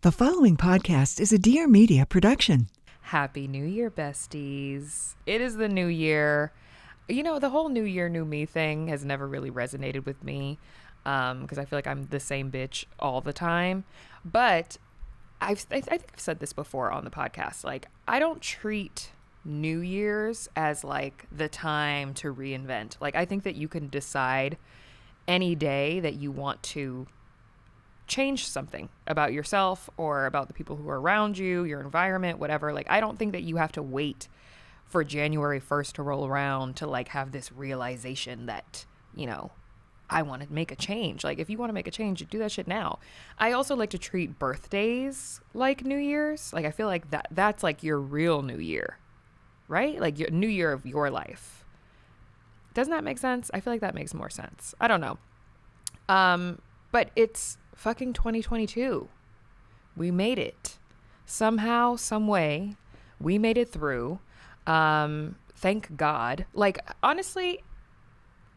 The following podcast is a Dear Media production. Happy New Year, besties. It is the new year. You know, the whole new year, new me thing has never really resonated with me because I feel like I'm the same bitch all the time. But I think I've said this before on the podcast. Like, I don't treat New Year's as like the time to reinvent. Like, I think that you can decide any day that you want to change something about yourself or about the people who are around you, your environment, whatever. Like, I don't think that you have to wait for January 1st to roll around to like have this realization that, you know, I want to make a change. Like, if you want to make a change, you do that shit now. I also like to treat birthdays like New Year's. Like, I feel like that's like your real New Year, right? Like your New Year of your life. Doesn't that make sense? I feel like that makes more sense. I don't know. But it's fucking 2022. We made it. Somehow, some way, we made it through. Thank God. Like, honestly,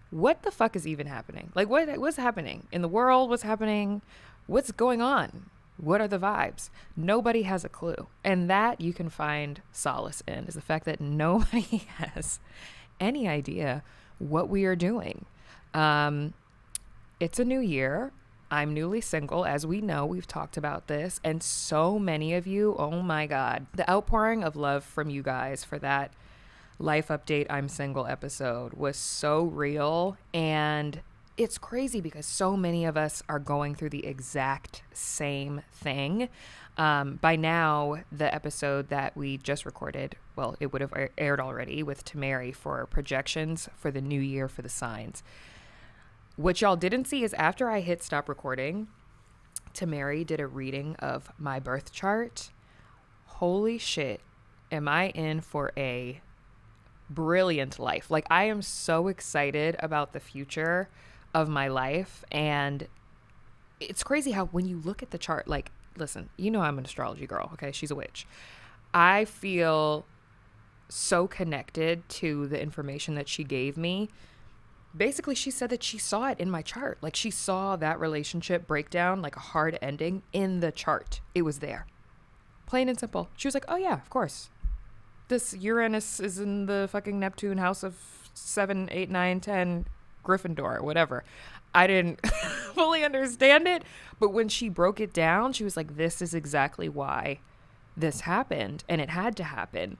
what the fuck is even happening? Like, what's happening in the world? What's happening? What's going on? What are the vibes? Nobody has a clue. And that you can find solace in, is the fact that nobody has any idea what we are doing. It's a new year. I'm newly single, as we know. We've talked about this. And so many of you, oh my God, the outpouring of love from you guys for that Life Update I'm Single episode was so real. And it's crazy because so many of us are going through the exact same thing. By now, the episode that we just recorded, well, it would have aired already with Tamari for projections for the new year for the signs. What y'all didn't see is after I hit stop recording, Tamari did a reading of my birth chart. Holy shit, am I in for a brilliant life. Like, I am so excited about the future of my life. And it's crazy how when you look at the chart, like, listen, you know I'm an astrology girl, okay? She's a witch. I feel so connected to the information that she gave me. Basically, she said that she saw it in my chart. Like, she saw that relationship breakdown, like a hard ending in the chart. It was there. Plain and simple. She was like, oh yeah, of course. This Uranus is in the fucking Neptune house of 7, 8, 9, 10, Gryffindor, whatever. I didn't fully understand it. But when she broke it down, she was like, this is exactly why this happened. And it had to happen.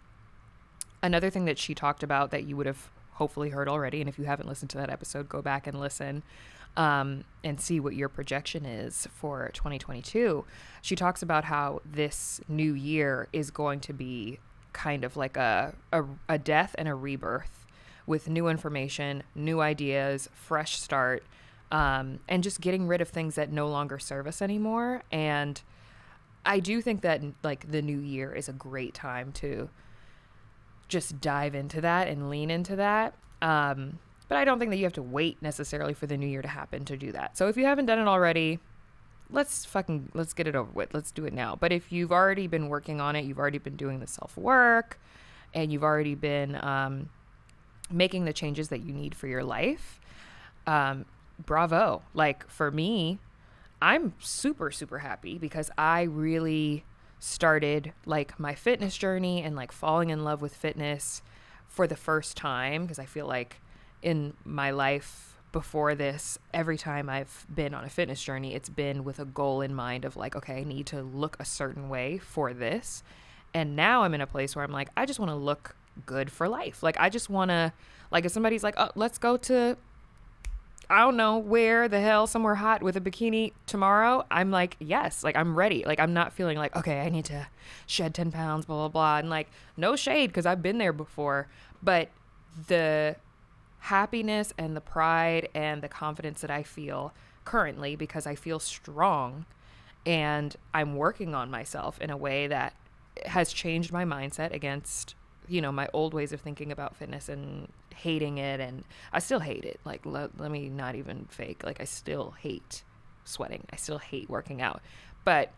Another thing that she talked about that you would have hopefully heard already, and if you haven't listened to that episode, go back and listen and see what your projection is for 2022. She talks about how this new year is going to be kind of like a death and a rebirth with new information, new ideas, fresh start, and just getting rid of things that no longer serve us anymore. And I do think that like the new year is a great time to just dive into that and lean into that. But I don't think that you have to wait necessarily for the new year to happen to do that. So if you haven't done it already, let's get it over with. Let's do it now. But if you've already been working on it, you've already been doing the self-work, and you've already been making the changes that you need for your life, bravo. Like, for me, I'm super, super happy because I really started like my fitness journey and like falling in love with fitness for the first time, because I feel like in my life before this, every time I've been on a fitness journey, it's been with a goal in mind of like, okay, I need to look a certain way for this. And now I'm in a place where I'm like, I just want to look good for life. Like, I just want to, like, if somebody's like, oh, let's go to, I don't know where the hell, somewhere hot with a bikini tomorrow, I'm like, yes, like, I'm ready. Like, I'm not feeling like, okay, I need to shed 10 pounds, blah, blah, blah. And like, no shade, because I've been there before. But the happiness and the pride and the confidence that I feel currently, because I feel strong and I'm working on myself in a way that has changed my mindset against, you know, my old ways of thinking about fitness and hating it. And I still hate it. Like, let me not even fake. Like, I still hate sweating. I still hate working out, but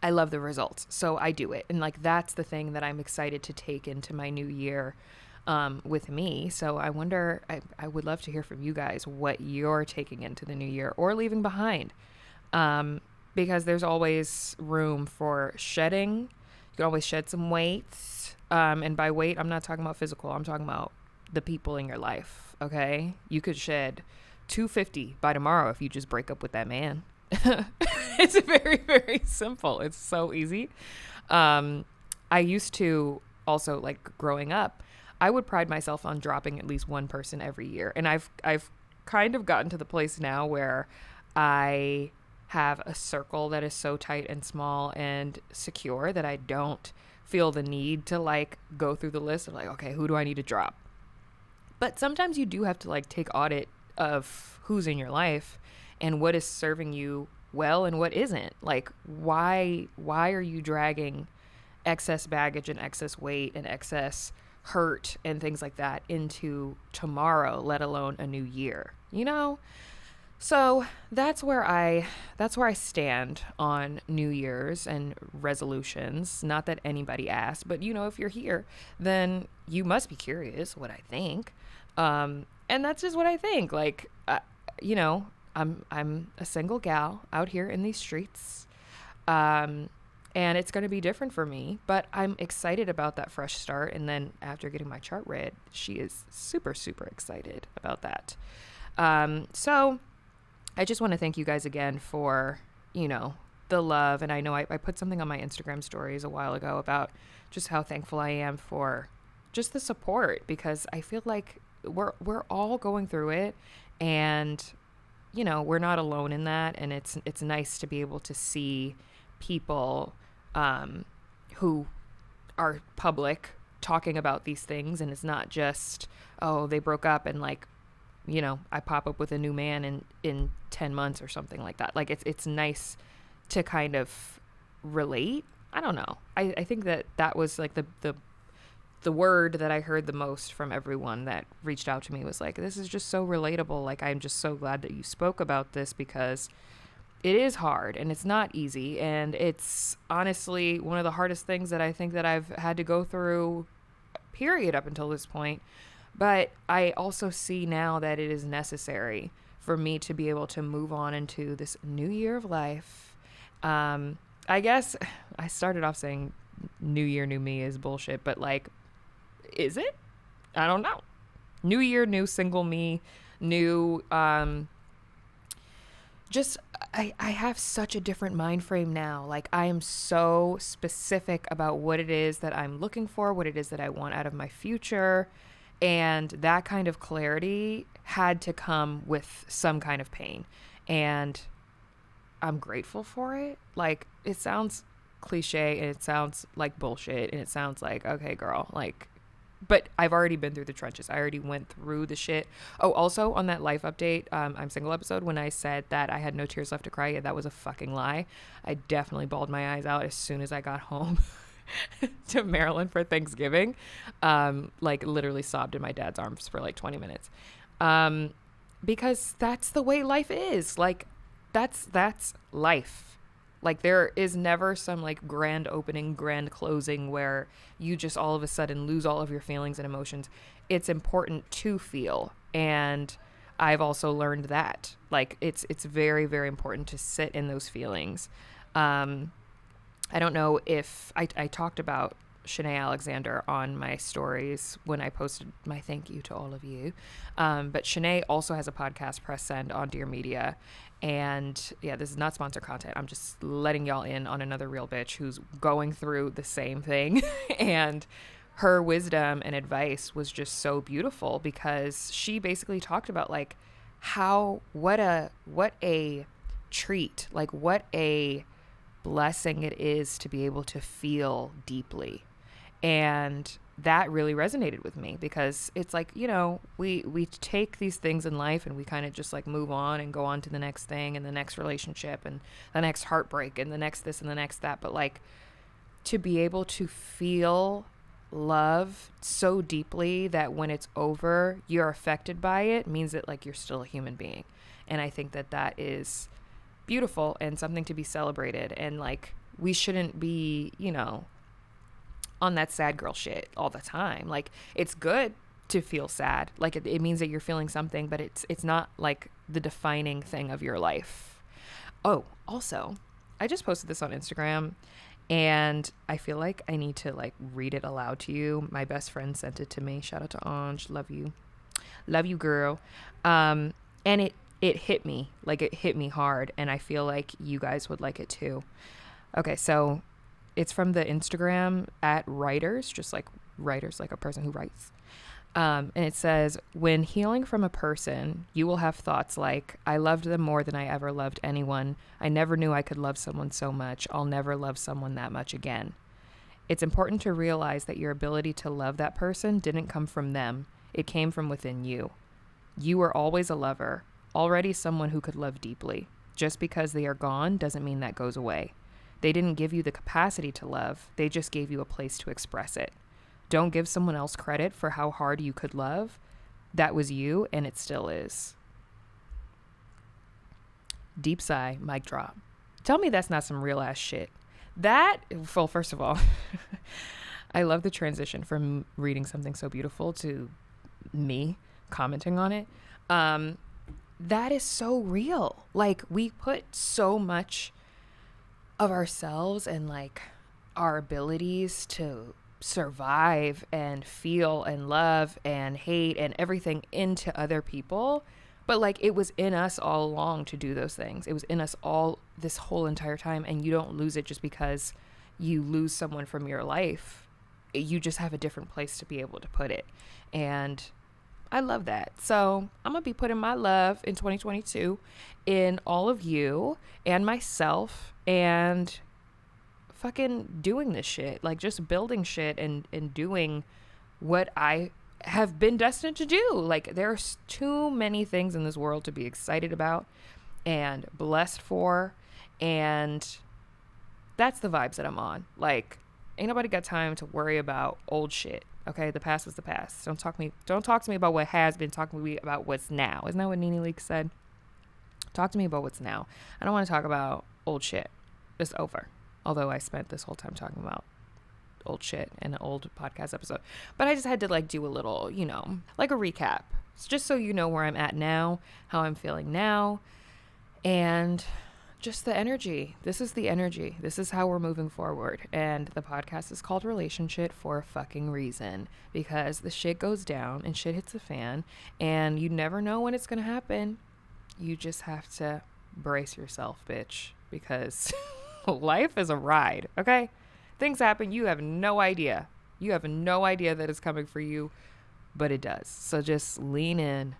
I love the results. So I do it. And like, that's the thing that I'm excited to take into my new year with me. So I wonder, I would love to hear from you guys what you're taking into the new year or leaving behind. because there's always room for shedding. You can always shed some weight. And by weight, I'm not talking about physical. I'm talking about the people in your life. Okay. You could shed 250 by tomorrow if you just break up with that man. It's very, very simple. It's so easy. I used to also, like, growing up, I would pride myself on dropping at least one person every year. And I've kind of gotten to the place now where I have a circle that is so tight and small and secure that I don't feel the need to, like, go through the list of, like, okay, who do I need to drop? But sometimes you do have to, like, take audit of who's in your life and what is serving you well and what isn't. Like, why are you dragging excess baggage and excess weight and excess hurt and things like that into tomorrow, let alone a new year, you know? So that's where I stand on New Year's and resolutions. Not that anybody asked, but, you know, if you're here, then you must be curious what I think. And that's just what I think. Like, you know, I'm a single gal out here in these streets. And it's going to be different for me, but I'm excited about that fresh start. And then after getting my chart read, she is super, super excited about that. So I just want to thank you guys again for, you know, the love. And I know I put something on my Instagram stories a while ago about just how thankful I am for just the support, because I feel like we're all going through it, and, you know, we're not alone in that. And it's nice to be able to see people who are public talking about these things, and it's not just, oh, they broke up and, like, you know, I pop up with a new man in 10 months or something like that. Like, it's nice to kind of relate. I don't know. I think that was, like, the word that I heard the most from everyone that reached out to me was like, this is just so relatable. Like, I'm just so glad that you spoke about this, because it is hard and it's not easy. And it's honestly one of the hardest things that I think that I've had to go through, period, up until this point. But I also see now that it is necessary for me to be able to move on into this new year of life. I guess I started off saying new year, new me is bullshit, but, like, is it? I don't know. New year, new single me, new, just, I have such a different mind frame now. Like, I am so specific about what it is that I'm looking for, what it is that I want out of my future. And that kind of clarity had to come with some kind of pain. And I'm grateful for it. Like, it sounds cliche and it sounds like bullshit and it sounds like, okay, girl, like, but I've already been through the trenches. I already went through the shit. Oh, also on that life update, I'm single episode, when I said that I had no tears left to cry, yeah, that was a fucking lie. I definitely bawled my eyes out as soon as I got home to Maryland for Thanksgiving. Like, literally sobbed in my dad's arms for like 20 minutes. Because that's the way life is. Like, that's life. Like, there is never some, like, grand opening, grand closing where you just all of a sudden lose all of your feelings and emotions. It's important to feel. And I've also learned that, like, it's very, very important to sit in those feelings. I don't know if I talked about Shanae Alexander on my stories when I posted my thank you to all of you. But Shanae also has a podcast, Press Send, on Dear Media. And yeah, this is not sponsored content. I'm just letting y'all in on another real bitch who's going through the same thing. And her wisdom and advice was just so beautiful, because she basically talked about, like, what a treat, like, what a blessing it is to be able to feel deeply. And that really resonated with me, because it's like, you know, we take these things in life and we kind of just, like, move on and go on to the next thing and the next relationship and the next heartbreak and the next this and the next that. But, like, to be able to feel love so deeply that when it's over, you're affected by it, means that, like, you're still a human being. And I think that is beautiful and something to be celebrated. And, like, we shouldn't be, you know, on that sad girl shit all the time. Like, it's good to feel sad. Like, it means that you're feeling something, but it's not, like, the defining thing of your life. Oh, also, I just posted this on Instagram, and I feel like I need to like read it aloud to you. My best friend sent it to me. Shout out to Ange. Love you, girl. And it hit me, like it hit me hard, and I feel like you guys would like it too. Okay, so it's from the Instagram at writers, just like writers, like a person who writes. And it says, when healing from a person, you will have thoughts like, I loved them more than I ever loved anyone. I never knew I could love someone so much. I'll never love someone that much again. It's important to realize that your ability to love that person didn't come from them. It came from within you. You were always a lover, already someone who could love deeply. Just because they are gone doesn't mean that goes away. They didn't give you the capacity to love. They just gave you a place to express it. Don't give someone else credit for how hard you could love. That was you, and it still is. Deep sigh, mic drop. Tell me that's not some real ass shit. Well, first of all, I love the transition from reading something so beautiful to me commenting on it. That is so real. Like, we put so much of ourselves and like our abilities to survive and feel and love and hate and everything into other people, but like it was in us all along to do those things. It was in us all this whole entire time, and you don't lose it just because you lose someone from your life. You just have a different place to be able to put it, and I love that. So I'm gonna be putting my love in 2022 in all of you and myself, and fucking doing this shit, like just building shit and doing what I have been destined to do. Like, there's too many things in this world to be excited about and blessed for, and that's the vibes that I'm on. Like, ain't nobody got time to worry about old shit. Okay, the past was the past. Don't talk to me about what has been. Talk to me about what's now. Isn't that what Nene Leakes said? Talk to me about what's now. I don't want to talk about old shit. It's over. Although I spent this whole time talking about old shit in an old podcast episode. But I just had to like do a little, like a recap. It's just so you know where I'm at now, how I'm feeling now, and just the energy. This is the energy. This is how we're moving forward. And the podcast is called Relationship for a fucking reason, because the shit goes down and shit hits the fan, and you never know when it's going to happen. You just have to brace yourself, bitch, because life is a ride, okay? Things happen. You have no idea. You have no idea that it's coming for you, but it does. So just lean in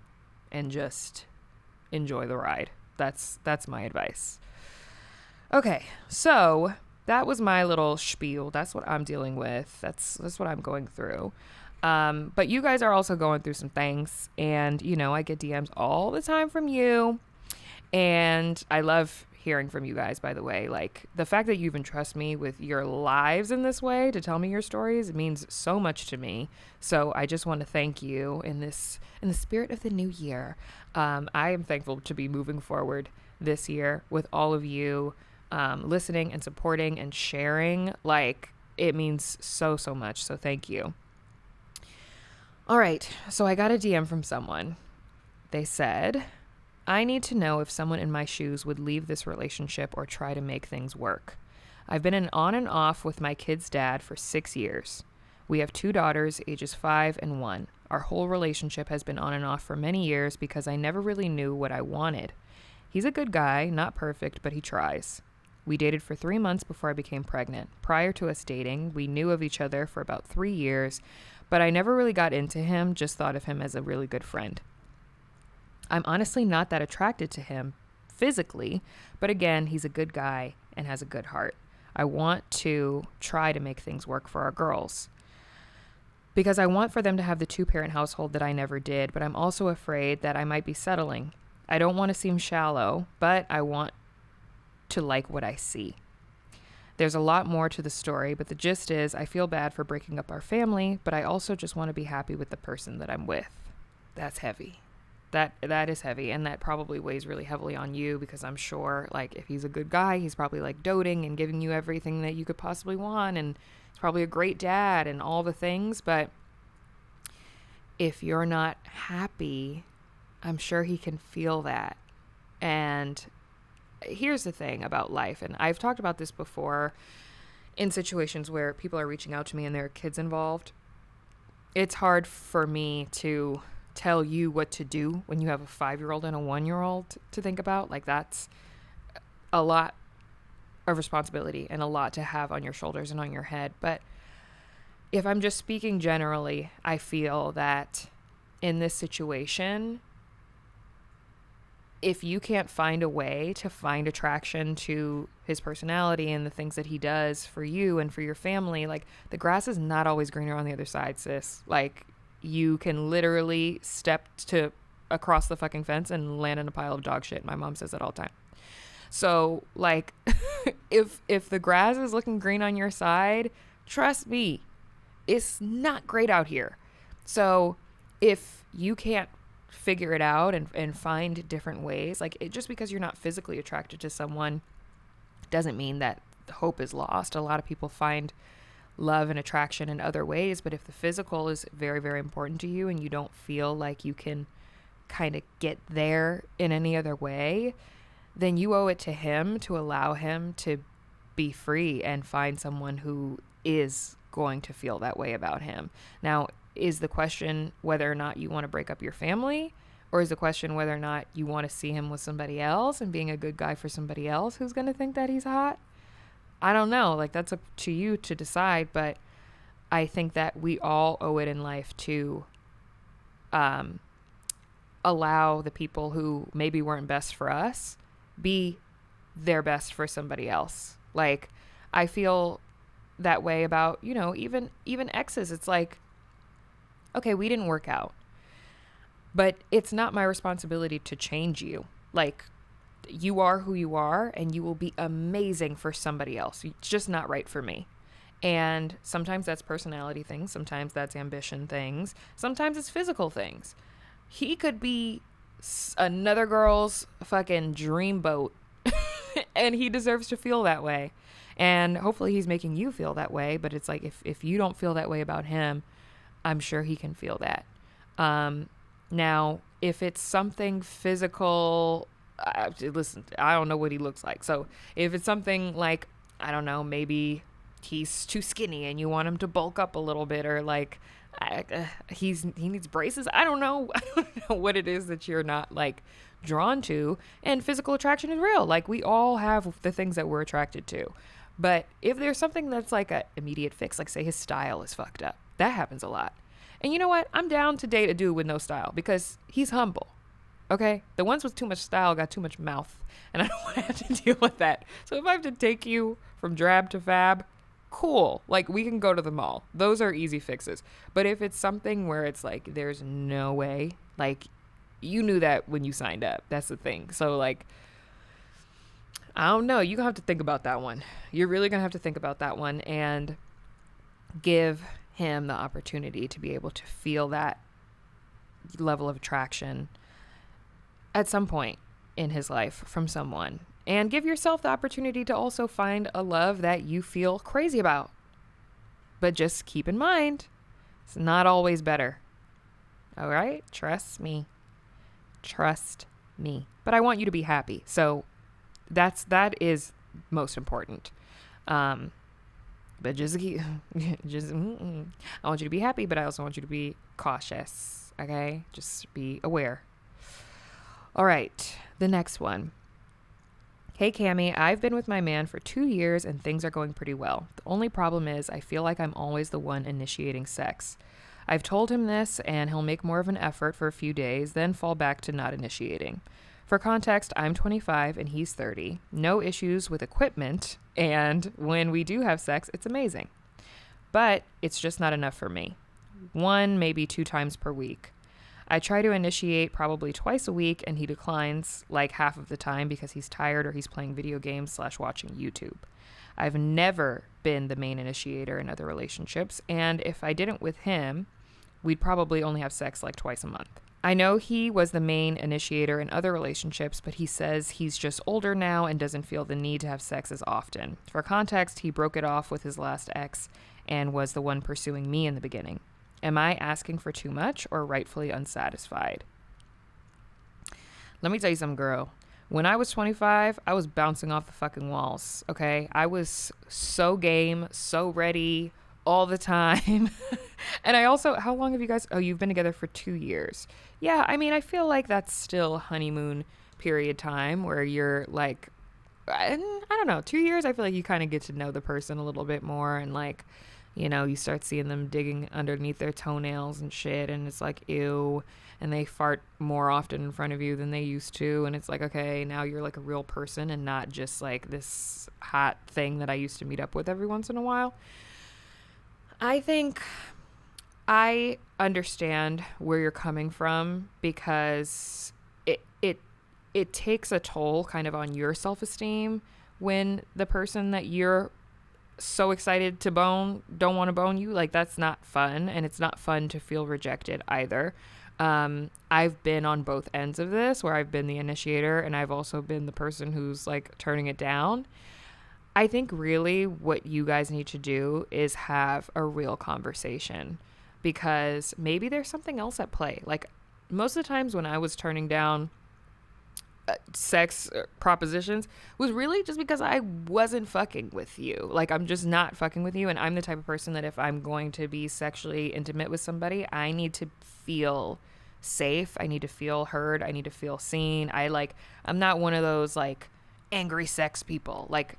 and just enjoy the ride. That's my advice. Okay, so that was my little spiel. That's what I'm dealing with. That's what I'm going through. But you guys are also going through some things, and I get DMs all the time from you, and I love hearing from you guys, by the way. Like, the fact that you even trust me with your lives in this way to tell me your stories, it means so much to me. So I just want to thank you in the spirit of the new year. I am thankful to be moving forward this year with all of you, listening and supporting and sharing. Like, it means so much. So thank you. All right. So I got a DM from someone. They said, I need to know if someone in my shoes would leave this relationship or try to make things work. I've been on and off with my kid's dad for 6 years. We have 2 daughters, ages 5 and 1. Our whole relationship has been on and off for many years because I never really knew what I wanted. He's a good guy, not perfect, but he tries. We dated for 3 months before I became pregnant. Prior to us dating, we knew of each other for about 3 years, but I never really got into him, just thought of him as a really good friend. I'm honestly not that attracted to him physically, but again, he's a good guy and has a good heart. I want to try to make things work for our girls, because I want for them to have the 2-parent household that I never did, but I'm also afraid that I might be settling. I don't want to seem shallow, but I want to like what I see. There's a lot more to the story, but the gist is I feel bad for breaking up our family, but I also just want to be happy with the person that I'm with. That's heavy. That is heavy, and that probably weighs really heavily on you, because I'm sure, like, if he's a good guy, he's probably like doting and giving you everything that you could possibly want, and he's probably a great dad and all the things. But if you're not happy, I'm sure he can feel that. And here's the thing about life, and I've talked about this before in situations where people are reaching out to me and there are kids involved. It's hard for me to tell you what to do when you have a 5-year-old and a 1-year-old to think about. Like, that's a lot of responsibility and a lot to have on your shoulders and on your head. But if I'm just speaking generally, I feel that in this situation, if you can't find a way to find attraction to his personality and the things that he does for you and for your family, like, the grass is not always greener on the other side, sis. Like, you can literally step to across the fucking fence and land in a pile of dog shit. My mom says that all the time. So, like, if the grass is looking green on your side, trust me, it's not great out here. So if you can't figure it out and find different ways, like, just because you're not physically attracted to someone doesn't mean that hope is lost. A lot of people find love and attraction in other ways, but if the physical is very, very important to you and you don't feel like you can kind of get there in any other way, then you owe it to him to allow him to be free and find someone who is going to feel that way about him. Now, is the question whether or not you want to break up your family, or is the question whether or not you want to see him with somebody else and being a good guy for somebody else who's going to think that he's hot? I don't know. Like, that's up to you to decide, but I think that we all owe it in life to allow the people who maybe weren't best for us be their best for somebody else. Like, I feel that way about, you know, even exes. It's like, okay, we didn't work out, but it's not my responsibility to change you. Like, you are who you are, and you will be amazing for somebody else. It's just not right for me. And sometimes that's personality things. Sometimes that's ambition things. Sometimes it's physical things. He could be another girl's fucking dreamboat and he deserves to feel that way. And hopefully he's making you feel that way. But it's like, if you don't feel that way about him, I'm sure he can feel that. Now, if it's something physical, listen, I don't know what he looks like. So if it's something like, I don't know, maybe he's too skinny and you want him to bulk up a little bit, or like he needs braces. I don't know what it is that you're not like drawn to. And physical attraction is real. Like, we all have the things that we're attracted to. But if there's something that's like a immediate fix, like say his style is fucked up, that happens a lot. And you know what? I'm down to date a dude with no style because he's humble. Okay? The ones with too much style got too much mouth, and I don't want to have to deal with that. So if I have to take you from drab to fab, cool. Like, we can go to the mall. Those are easy fixes. But if it's something where it's like, there's no way, like, you knew that when you signed up. That's the thing. So, like, I don't know. You're going to have to think about that one. You're really going to have to think about that one and give him the opportunity to be able to feel that level of attraction at some point in his life from someone. And give yourself the opportunity to also find a love that you feel crazy about. But just keep in mind, it's not always better. All right? Trust me. Trust me. But I want you to be happy. So that is most important. But I want you to be happy, but I also want you to be cautious. Okay? Just be aware. All right. The next one. Hey, Kamie, I've been with my man for 2 years and things are going pretty well. The only problem is I feel like I'm always the one initiating sex. I've told him this and he'll make more of an effort for a few days, then fall back to not initiating. For context, I'm 25 and he's 30. No issues with equipment, and when we do have sex, it's amazing. But it's just not enough for me. 1, maybe 2 times per week. I try to initiate probably twice a week and he declines like half of the time because he's tired or he's playing video games / watching YouTube. I've never been the main initiator in other relationships, and if I didn't with him, we'd probably only have sex like twice a month. I know he was the main initiator in other relationships, but he says he's just older now and doesn't feel the need to have sex as often. For context, he broke it off with his last ex and was the one pursuing me in the beginning. Am I asking for too much or rightfully unsatisfied? Let me tell you something, girl. When I was 25, I was bouncing off the fucking walls, okay? I was so game, so ready all the time. And I also, how long have you guys, oh, you've been together for 2 years. Yeah, I mean, I feel like that's still honeymoon period time where you're like, I don't know, 2 years, I feel like you kind of get to know the person a little bit more, and like, you know, you start seeing them digging underneath their toenails and shit, and it's like, ew, and they fart more often in front of you than they used to, and it's like, okay, now you're like a real person and not just like this hot thing that I used to meet up with every once in a while. I think I understand where you're coming from, because it takes a toll kind of on your self-esteem when the person that you're so excited to bone don't want to bone you. Like, that's not fun, and it's not fun to feel rejected either. I've been on both ends of this, where I've been the initiator and I've also been the person who's like turning it down. I think really what you guys need to do is have a real conversation, because maybe there's something else at play. Like, most of the times when I was turning down sex propositions was really just because I wasn't fucking with you. Like, I'm just not fucking with you. And I'm the type of person that if I'm going to be sexually intimate with somebody, I need to feel safe. I need to feel heard. I need to feel seen. I'm not one of those like angry sex people. Like,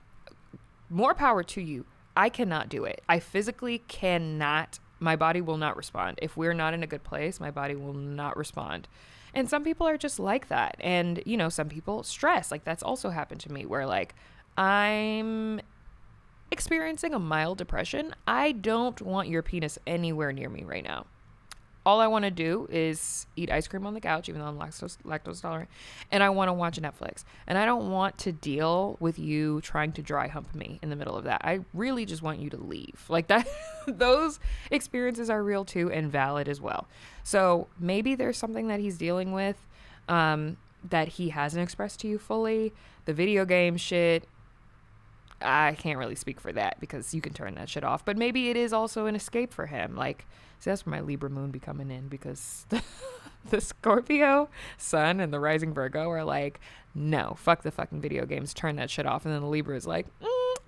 more power to you. I cannot do it. I physically cannot. My body will not respond. If we're not in a good place, my body will not respond. And some people are just like that. And, you know, some people stress. Like, that's also happened to me, where like I'm experiencing a mild depression. I don't want your penis anywhere near me right now. All I want to do is eat ice cream on the couch, even though I'm lactose tolerant, and I want to watch Netflix. And I don't want to deal with you trying to dry hump me in the middle of that. I really just want you to leave. Like that, those experiences are real too, and valid as well. So maybe there's something that he's dealing with that he hasn't expressed to you fully. The video game shit, I can't really speak for that, because you can turn that shit off. But maybe it is also an escape for him. Like, see, that's where my Libra moon be coming in, because the Scorpio sun and the rising Virgo are like, no, fuck the fucking video games, turn that shit off. And then the Libra is like,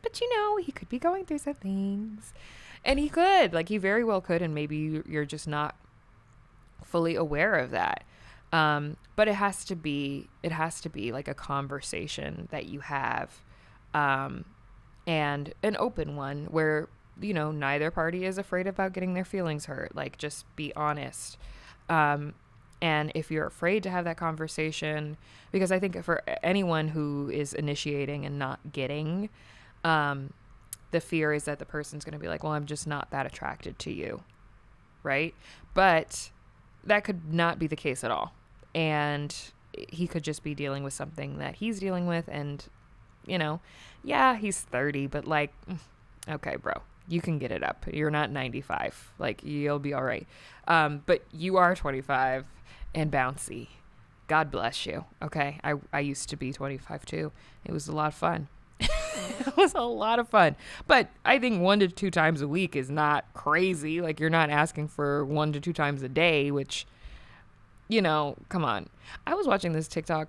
but you know, he could be going through some things. And he could, like, he very well could. And maybe you're just not fully aware of that. But it has to be like a conversation that you have, and an open one where, you know, neither party is afraid about getting their feelings hurt. Like, just be honest. And if you're afraid to have that conversation, because I think for anyone who is initiating and not getting, the fear is that the person's going to be like, well, I'm just not that attracted to you. Right. But that could not be the case at all. And he could just be dealing with something that he's dealing with. And, you know, yeah, he's 30, but like, okay, bro, you can get it up. You're not 95. Like, you'll be all right. But you are 25 and bouncy. God bless you. Okay. I used to be 25 too. It was a lot of fun. It was a lot of fun. But I think 1 to 2 times a week is not crazy. Like, you're not asking for 1 to 2 times a day, which, you know, come on. I was watching this TikTok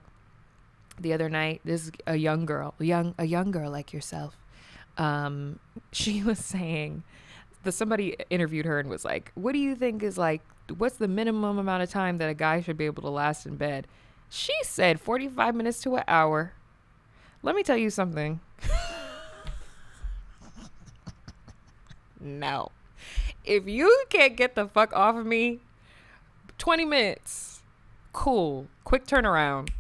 the other night. This is a young girl like yourself. She was saying that somebody interviewed her and was like, what do you think is like, what's the minimum amount of time that a guy should be able to last in bed? She said 45 minutes to an hour. Let me tell you something. No. If you can't get the fuck off of me, 20 minutes. Cool. Quick turnaround.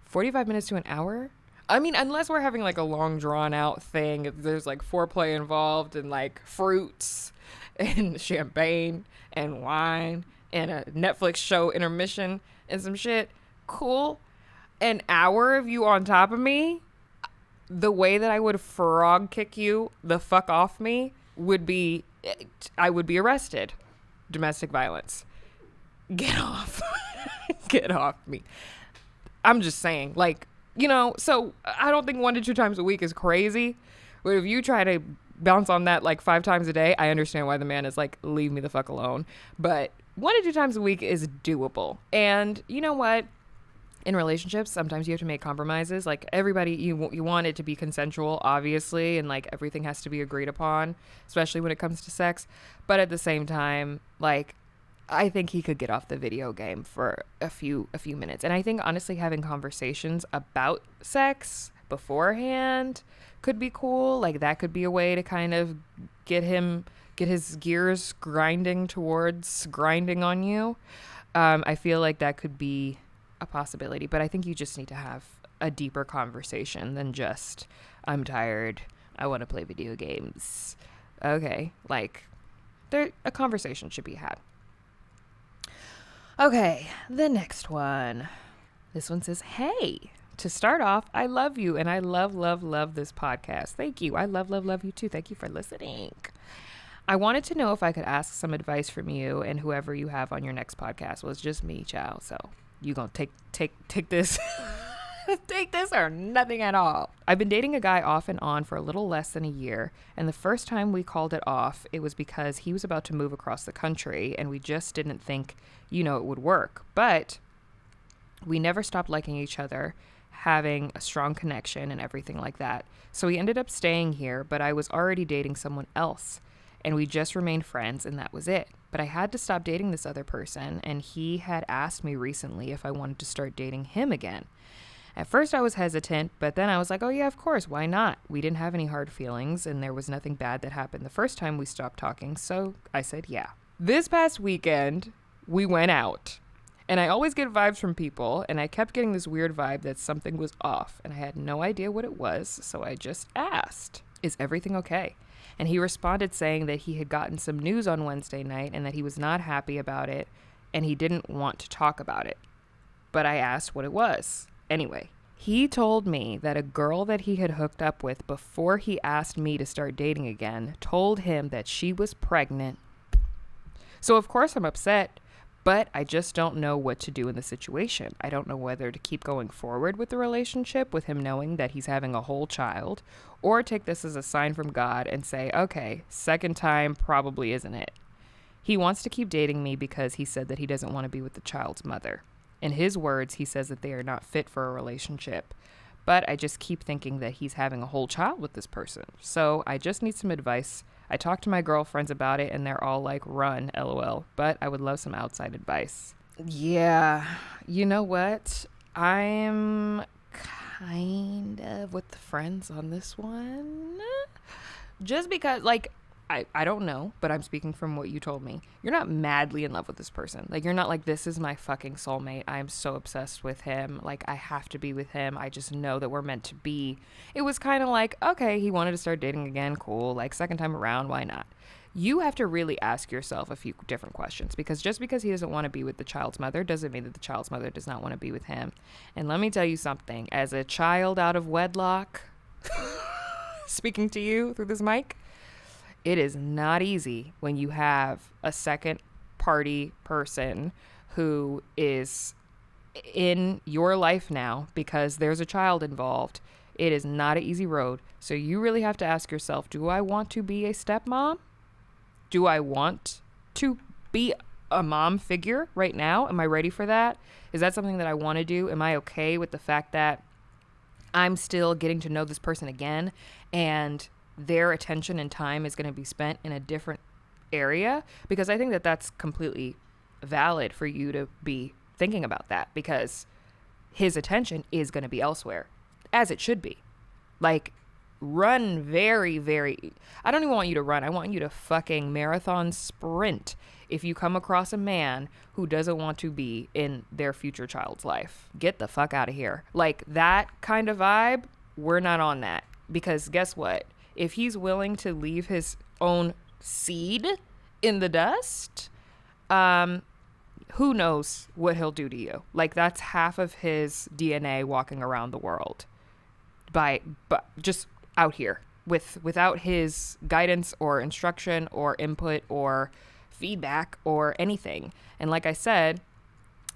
45 minutes to an hour? I mean, unless we're having like a long drawn out thing, if there's like foreplay involved and like fruits and champagne and wine and a Netflix show intermission and some shit. Cool. An hour of you on top of me, the way that I would frog kick you the fuck off me would be, I would be arrested. Domestic violence. Get off. Get off me. I'm just saying, like, you know, so I don't think 1 to 2 times a week is crazy. But if you try to bounce on that like 5 times a day, I understand why the man is like, leave me the fuck alone. But 1 to 2 times a week is doable. And you know what? in relationships, sometimes you have to make compromises. Like everybody, you want it to be consensual, obviously, and like everything has to be agreed upon, especially when it comes to sex. But at the same time, like I think he could get off the video game for a few minutes. And I think honestly having conversations about sex beforehand could be cool. Like that could be a way to kind of get his gears grinding towards grinding on you. I feel like that could be a possibility, but I think you just need to have a deeper conversation than just, I'm tired, I want to play video games. Okay, like a conversation should be had. Okay, the next one. This one says, hey, to start off, I love you and I love this podcast. Thank you. I love you too. Thank you for listening. I wanted to know if I could ask some advice from you and whoever you have on your next podcast. Well, it's just me, child, so you gonna take this take this or nothing at all. I've been dating a guy off and on for a little less than a year, and the first time we called it off, it was because he was about to move across the country and we just didn't think, it would work. But we never stopped liking each other, having a strong connection and everything like that. So we ended up staying here, but I was already dating someone else, and we just remained friends, and that was it. But I had to stop dating this other person, and he had asked me recently if I wanted to start dating him again. At first I was hesitant, but then I was like, oh yeah, of course, why not? We didn't have any hard feelings, and there was nothing bad that happened the first time we stopped talking, so I said yeah. This past weekend, we went out, and I always get vibes from people, and I kept getting this weird vibe that something was off, and I had no idea what it was, so I just asked, is everything okay? And he responded saying that he had gotten some news on Wednesday night and that he was not happy about it and he didn't want to talk about it. But I asked what it was. Anyway, he told me that a girl that he had hooked up with before he asked me to start dating again told him that she was pregnant. So of course I'm upset, but I just don't know what to do in the situation. I don't know whether to keep going forward with the relationship with him knowing that he's having a whole child, or take this as a sign from God and say, okay, second time probably isn't it. He wants to keep dating me because he said that he doesn't want to be with the child's mother. In his words, he says that they are not fit for a relationship. But I just keep thinking that he's having a whole child with this person. So I just need some advice. I talked to my girlfriends about it and they're all like, run, LOL. But I would love some outside advice. Yeah, you know what? I'm kind of with the friends on this one. Just because, like, I don't know, but I'm speaking from what you told me. You're not madly in love with this person. Like, you're not like, this is my fucking soulmate. I am so obsessed with him. Like, I have to be with him. I just know that we're meant to be. It was kind of like, okay, he wanted to start dating again. Cool. Like, second time around, why not? You have to really ask yourself a few different questions, because just because he doesn't want to be with the child's mother doesn't mean that the child's mother does not want to be with him. And let me tell you something. As a child out of wedlock, speaking to you through this mic, it is not easy when you have a second party person who is in your life now because there's a child involved. It is not an easy road. So you really have to ask yourself, do I want to be a stepmom? Do I want to be a mom figure right now? Am I ready for that? Is that something that I want to do? Am I okay with the fact that I'm still getting to know this person again and their attention and time is going to be spent in a different area? Because I think that that's completely valid for you to be thinking about that, because his attention is going to be elsewhere, as it should be. Like, run very, very, I don't even want you to run. I want you to fucking marathon sprint if you come across a man who doesn't want to be in their future child's life. Get the fuck out of here. Like, that kind of vibe, we're not on that. Because guess what? If he's willing to leave his own seed in the dust, who knows what he'll do to you? Like, that's half of his DNA walking around the world but just out here without his guidance or instruction or input or feedback or anything. And like I said,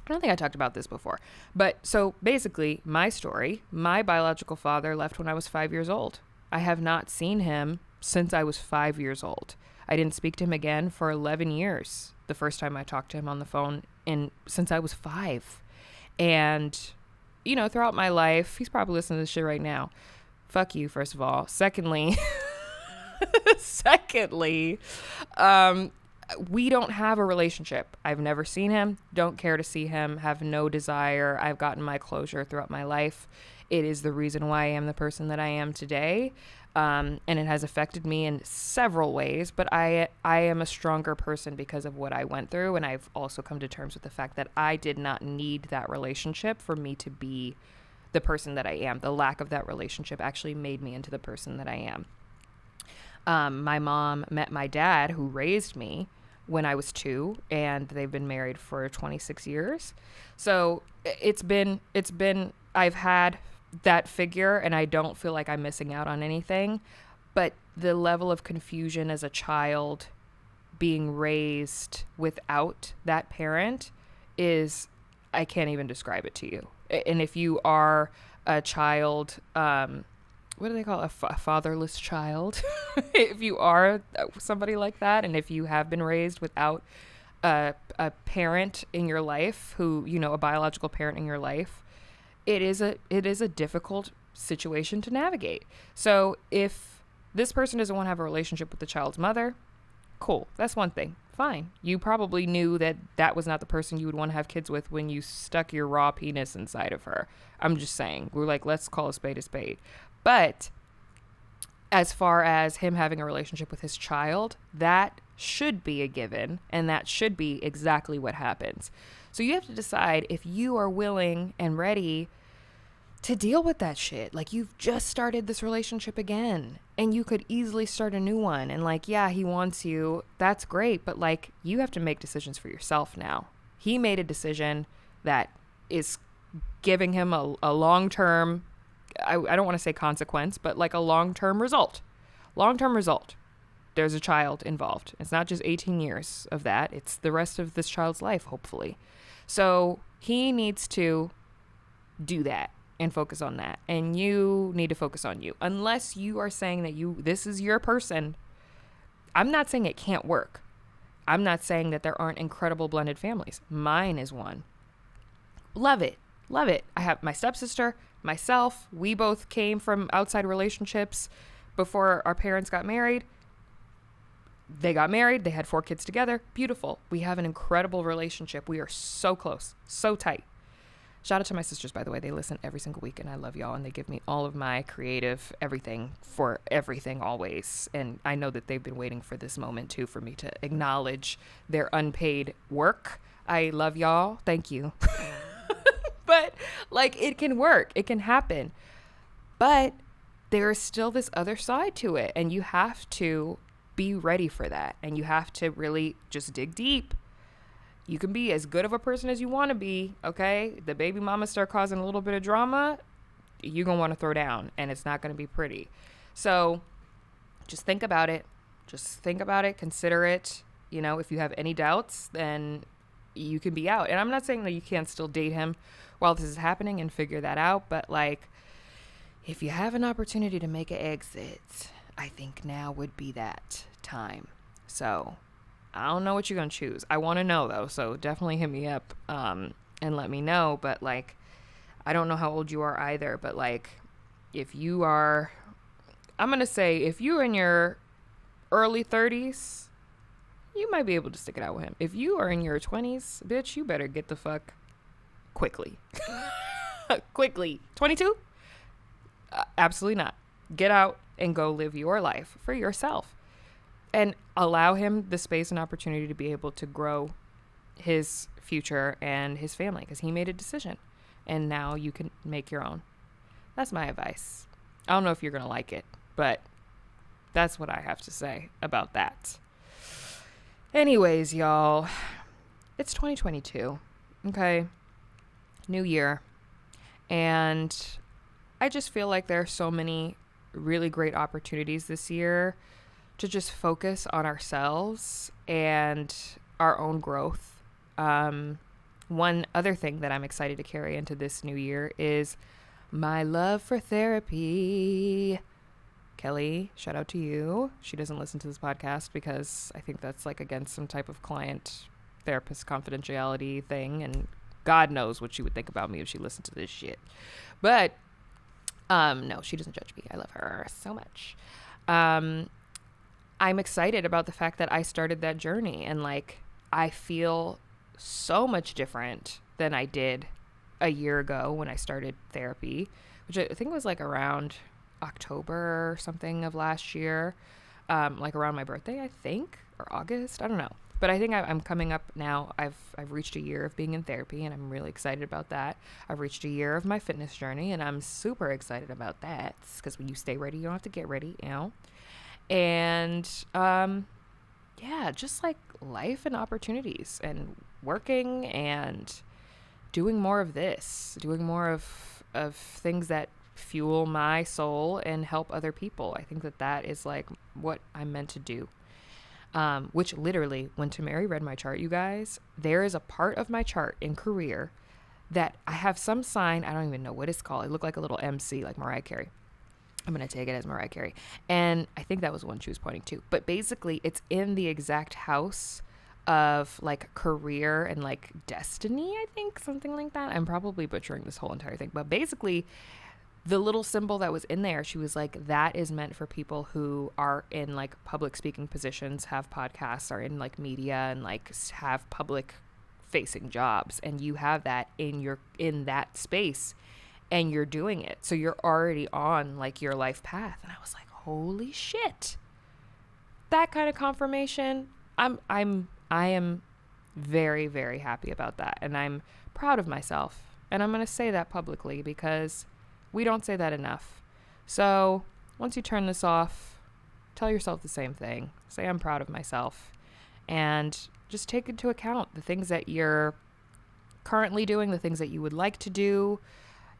I don't think I talked about this before, but so basically my story, my biological father left when I was 5 years old. I have not seen him since I was 5 years old. I didn't speak to him again for 11 years. The first time I talked to him on the phone since I was 5. And throughout my life, he's probably listening to this shit right now. Fuck you, first of all. Secondly, we don't have a relationship. I've never seen him, don't care to see him, have no desire. I've gotten my closure throughout my life. It is the reason why I am the person that I am today. And it has affected me in several ways, but I am a stronger person because of what I went through. And I've also come to terms with the fact that I did not need that relationship for me to be the person that I am. The lack of that relationship actually made me into the person that I am. My mom met my dad, who raised me, when I was 2, and they've been married for 26 years. So I've had that figure, and I don't feel like I'm missing out on anything. But the level of confusion as a child being raised without that parent is, I can't even describe it to you. And if you are a child, what do they call it? A fatherless child? If you are somebody like that, and if you have been raised without a parent in your life who, a biological parent in your life, it is a difficult situation to navigate. So if this person doesn't want to have a relationship with the child's mother, cool. That's one thing. Fine. You probably knew that was not the person you would want to have kids with when you stuck your raw penis inside of her. I'm just saying. We're like, let's call a spade a spade. But as far as him having a relationship with his child, that should be a given, and that should be exactly what happens. So you have to decide if you are willing and ready to deal with that shit. Like, you've just started this relationship again, and you could easily start a new one. And like, yeah, he wants you. That's great. But like, you have to make decisions for yourself now. He made a decision that is giving him a long-term, I don't want to say consequence, but like a long-term result. Long-term result. There's a child involved. It's not just 18 years of that. It's the rest of this child's life, hopefully. So he needs to do that and focus on that. And you need to focus on you. Unless you are saying that this is your person. I'm not saying it can't work. I'm not saying that there aren't incredible blended families. Mine is one. Love it. Love it. I have my stepsister, myself. We both came from outside relationships before our parents got married. They got married. They had 4 kids together. Beautiful. We have an incredible relationship. We are so close, so tight. Shout out to my sisters, by the way. They listen every single week, and I love y'all, and they give me all of my creative everything for everything always. And I know that they've been waiting for this moment, too, for me to acknowledge their unpaid work. I love y'all. Thank you. But, like, it can work. It can happen. But there is still this other side to it, and you have to be ready for that. And you have to really just dig deep. You can be as good of a person as you want to be, okay? The baby mama start causing a little bit of drama, you're going to want to throw down, and it's not going to be pretty. So just think about it. Just think about it. Consider it. If you have any doubts, then you can be out. And I'm not saying that you can't still date him while this is happening and figure that out. But, like, if you have an opportunity to make an exit, I think now would be that time. So I don't know what you're going to choose. I want to know, though. So definitely hit me up and let me know. But, like, I don't know how old you are either. But, like, if you are, I'm going to say if you're in your early 30s, you might be able to stick it out with him. If you are in your 20s, bitch, you better get the fuck quickly. Quickly. 22? Absolutely not. Get out and go live your life for yourself. And allow him the space and opportunity to be able to grow his future and his family, because he made a decision. And now you can make your own. That's my advice. I don't know if you're going to like it, but that's what I have to say about that. Anyways, y'all, it's 2022, okay? New year. And I just feel like there are so many really great opportunities this year to just focus on ourselves and our own growth. One other thing that I'm excited to carry into this new year is my love for therapy. Kelly, shout out to you. She doesn't listen to this podcast because I think that's like against some type of client therapist confidentiality thing. And God knows what she would think about me if she listened to this shit. But no, she doesn't judge me. I love her so much. I'm excited about the fact that I started that journey, and like I feel so much different than I did a year ago when I started therapy, which I think was like around October or something of last year, like around my birthday, I think, or August. I don't know. But I think I'm coming up now. I've reached a year of being in therapy, and I'm really excited about that. I've reached a year of my fitness journey, and I'm super excited about that, because when you stay ready, you don't have to get ready, you know? And yeah, just like life and opportunities and working and doing more of this, doing more of things that fuel my soul and help other people. I think that is like what I'm meant to do. Which literally, when Tamari read my chart, you guys, there is a part of my chart in career that I have some sign, I don't even know what it's called. It looked like a little MC, like Mariah Carey. I'm going to take it as Mariah Carey. And I think that was the one she was pointing to. But basically, it's in the exact house of like career and like destiny, I think, something like that. I'm probably butchering this whole entire thing. But basically, the little symbol that was in there, she was like, that is meant for people who are in like public speaking positions, have podcasts, are in like media, and like have public facing jobs. And you have that in that space, and you're doing it. So you're already on like your life path. And I was like, holy shit. That kind of confirmation. I am very, very happy about that. And I'm proud of myself. And I'm going to say that publicly, because we don't say that enough. So once you turn this off, tell yourself the same thing. Say, I'm proud of myself. And just take into account the things that you're currently doing, the things that you would like to do,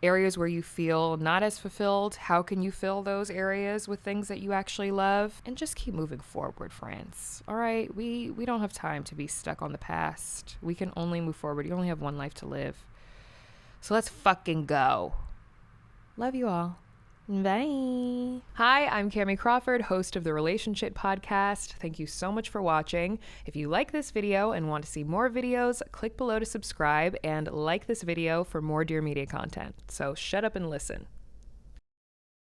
areas where you feel not as fulfilled. How can you fill those areas with things that you actually love? And just keep moving forward, friends. All right? We don't have time to be stuck on the past. We can only move forward. You only have one life to live. So let's fucking go. Love you all. Bye. Hi, I'm Kamie Crawford, host of the Relationsh podcast. Thank you so much for watching. If you like this video and want to see more videos, click below to subscribe, and like this video for more Dear Media content. So shut up and listen.